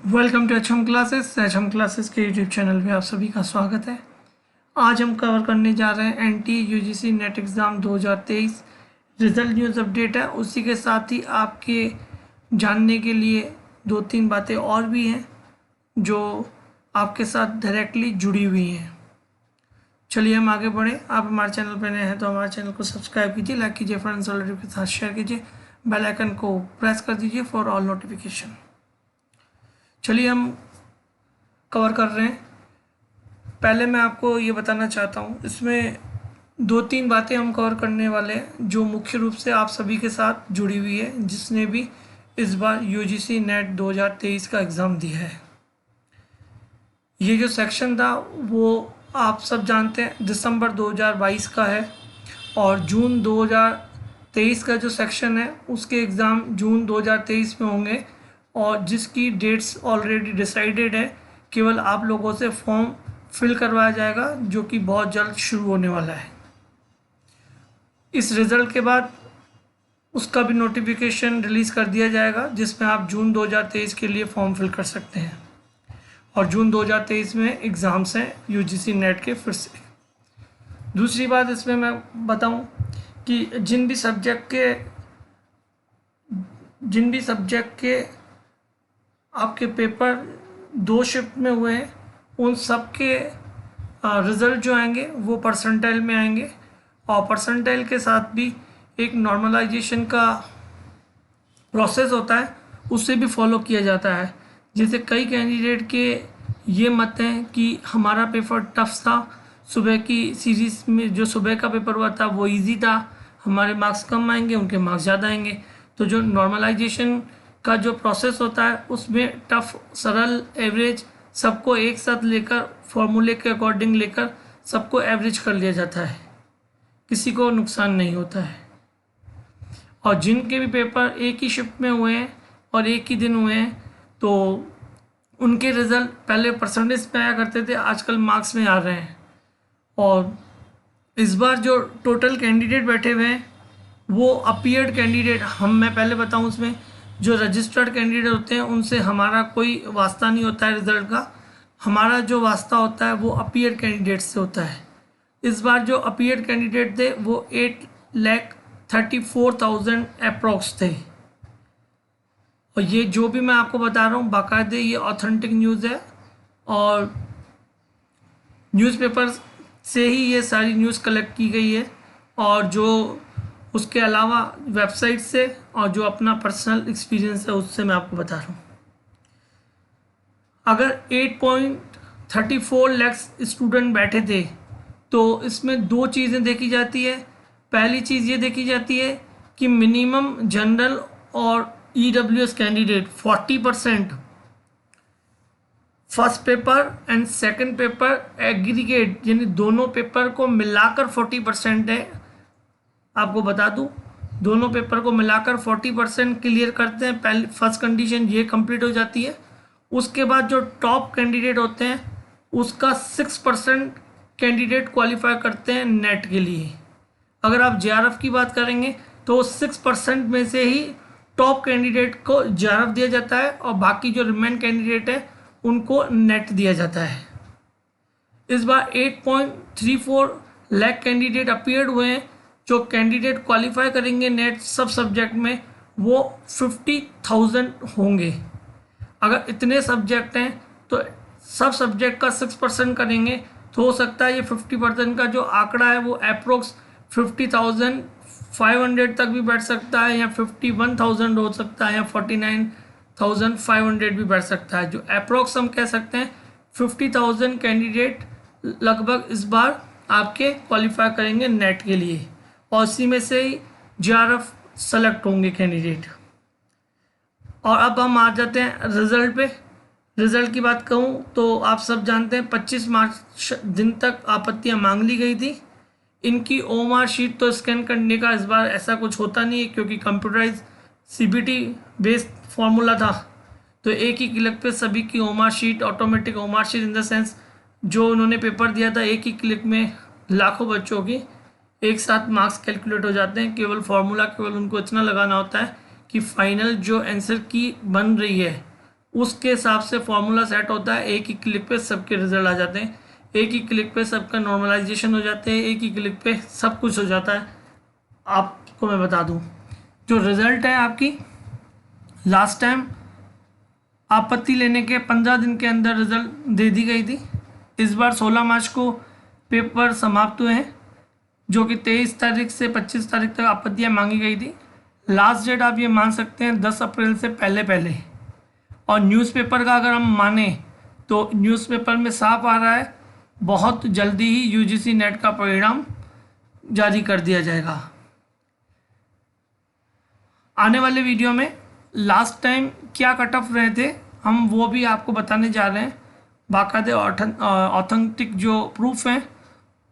Welcome to H M classes के YouTube channel पे आप सभी का स्वागत है। आज हम कवर करने जा रहे हैं NT UGC NET exam 2023 result news update है। उसी के साथ ही आपके जानने के लिए दो तीन बातें और भी हैं जो आपके साथ डायरेक्टली जुड़ी हुई हैं। चलिए हम आगे बढ़ें। आप हमारे चैनल पर नए हैं तो हमारे चैनल को सब्सक्राइब कीजिए, लाइक कीजिए, फ्रेंड्स और रिलेटिव के साथ शेयर कीजिए, बेल आइकन को प्रेस कर दीजिए फॉर ऑल नोटिफिकेशन। चलिए हम कवर कर रहे हैं। पहले मैं आपको ये बताना चाहता हूँ, इसमें दो तीन बातें हम कवर करने वाले हैं जो मुख्य रूप से आप सभी के साथ जुड़ी हुई है जिसने भी इस बार यूजीसी नेट 2023 का एग्ज़ाम दिया है। ये जो सेक्शन था वो आप सब जानते हैं दिसंबर 2022 का है और जून 2023 का जो सेक्शन है उसके एग्ज़ाम जून 2023 में होंगे और जिसकी डेट्स ऑलरेडी डिसाइडेड है। केवल आप लोगों से फॉर्म फिल करवाया जाएगा जो कि बहुत जल्द शुरू होने वाला है। इस रिज़ल्ट के बाद उसका भी नोटिफिकेशन रिलीज़ कर दिया जाएगा जिसमें आप जून 2023 के लिए फॉर्म फिल कर सकते हैं और जून 2023 में एग्ज़ाम्स हैं यूजीसी नेट के फिर से। दूसरी बात इसमें मैं बताऊं कि जिन भी सब्जेक्ट के आपके पेपर 2 शिफ्ट में हुए हैं उन सब के रिज़ल्ट जो आएंगे वो परसेंटाइल में आएंगे और परसेंटाइल के साथ भी एक नॉर्मलाइजेशन का प्रोसेस होता है उससे भी फॉलो किया जाता है। जैसे कई कैंडिडेट के ये मत हैं कि हमारा पेपर टफ था, सुबह की सीरीज़ में जो सुबह का पेपर हुआ था वो इजी था, हमारे मार्क्स कम आएंगे उनके मार्क्स ज़्यादा आएंगे। तो जो नॉर्मलाइजेशन का जो प्रोसेस होता है उसमें टफ, सरल, एवरेज सबको एक साथ लेकर फॉर्मूले के अकॉर्डिंग लेकर सबको एवरेज कर लिया जाता है, किसी को नुकसान नहीं होता है। और जिनके भी पेपर एक ही शिफ्ट में हुए हैं और एक ही दिन हुए हैं तो उनके रिज़ल्ट पहले परसेंटेज में आया करते थे, आजकल मार्क्स में आ रहे हैं। और इस बार जो टोटल कैंडिडेट बैठे हुए हैं वो अपीयर्ड कैंडिडेट, मैं पहले बताऊं, उसमें जो रजिस्टर्ड कैंडिडेट होते हैं उनसे हमारा कोई वास्ता नहीं होता है रिज़ल्ट का। हमारा जो वास्ता होता है वो अपीयर्ड कैंडिडेट से होता है। इस बार जो अपीयर्ड कैंडिडेट थे वो 8,34,000 अप्रॉक्स थे। और ये जो भी मैं आपको बता रहा हूँ बाकायदे ये ऑथेंटिक न्यूज़ है और न्यूज़पेपर से ही ये सारी न्यूज़ कलेक्ट की गई है और जो उसके अलावा वेबसाइट से और जो अपना पर्सनल एक्सपीरियंस है उससे मैं आपको बता रहा हूँ। अगर 8.34 लाख स्टूडेंट बैठे थे तो इसमें दो चीज़ें देखी जाती है। पहली चीज़ ये देखी जाती है कि मिनिमम जनरल और EWS candidate 40% first paper and second paper aggregate यानी दोनों पेपर को मिलाकर 40% है। आपको बता दूं दोनों पेपर को मिलाकर 40% क्लियर करते हैं। पहली फर्स्ट कंडीशन ये कंप्लीट हो जाती है। उसके बाद जो टॉप कैंडिडेट होते हैं उसका 6% कैंडिडेट क्वालिफाई करते हैं नेट के लिए। अगर आप जेआरएफ की बात करेंगे तो 6% में से ही टॉप कैंडिडेट को जेआरएफ दिया जाता है और बाकी जो रिमेन कैंडिडेट है उनको नेट दिया जाता है। इस बार 8.34 लाख कैंडिडेट अपीयर्ड हुए हैं। जो कैंडिडेट क्वालिफाई करेंगे नेट सब सब्जेक्ट में वो 50,000 होंगे। अगर इतने सब्जेक्ट हैं तो सब सब्जेक्ट का 6% करेंगे तो हो सकता है ये 50% का जो आंकड़ा है वो अप्रोक्स 50,500 तक भी बैठ सकता है या 51,000 हो सकता है या 49,500 भी बैठ सकता है। जो अप्रोक्स हम कह सकते हैं 50,000 कैंडिडेट लगभग इस बार आपके क्वालिफाई करेंगे नेट के लिए और इसी में से ही जेआरएफ सेलेक्ट होंगे कैंडिडेट। और अब हम आ जाते हैं रिज़ल्ट पे। रिज़ल्ट की बात कहूँ तो आप सब जानते हैं 25 मार्च दिन तक आपत्तियाँ मांग ली गई थी। इनकी ओएमआर शीट तो स्कैन करने का इस बार ऐसा कुछ होता नहीं है क्योंकि कंप्यूटराइज सीबीटी बेस्ड फॉर्मूला था तो एक ही क्लिक पे सभी की OMR sheet, automatic OMR sheet in the sense जो उन्होंने पेपर दिया था एक ही क्लिक में लाखों बच्चों की एक साथ मार्क्स कैलकुलेट हो जाते हैं। केवल फार्मूला केवल उनको इतना लगाना होता है कि फाइनल जो आंसर की बन रही है उसके हिसाब से फॉर्मूला सेट होता है, एक ही क्लिक पे सबके रिजल्ट आ जाते हैं, एक ही क्लिक पे सबका नॉर्मलाइजेशन हो जाते हैं, एक ही क्लिक पे सब कुछ हो जाता है। आपको मैं बता दूं, जो रिज़ल्ट है आपकी लास्ट टाइम आपत्ति लेने के 15 दिन के अंदर रिजल्ट दे दी गई थी। इस बार 16 मार्च को पेपर समाप्त हुए हैं, जो कि 23 तारीख से 25 तारीख तक आपत्तियाँ मांगी गई थी। लास्ट डेट आप ये मान सकते हैं 10 अप्रैल से पहले पहले। और न्यूज़पेपर का अगर हम माने तो न्यूज़पेपर में साफ आ रहा है बहुत जल्दी ही यूजीसी नेट का परिणाम जारी कर दिया जाएगा। आने वाले वीडियो में लास्ट टाइम क्या कट ऑफ रहे थे हम वो भी आपको बताने जा रहे हैं। बाकायदे ऑथेंटिक जो प्रूफ हैं,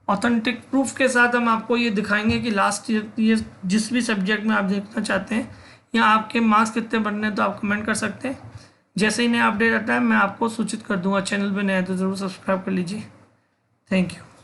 ऑथेंटिक प्रूफ के साथ हम आपको ये दिखाएंगे कि लास्ट ईयर जिस भी सब्जेक्ट में आप देखना चाहते हैं या आपके मार्क्स कितने बनने हैं तो आप कमेंट कर सकते हैं। जैसे ही नया अपडेट आता है मैं आपको सूचित कर दूंगा। चैनल पे नए हैं तो ज़रूर सब्सक्राइब कर लीजिए। Thank you.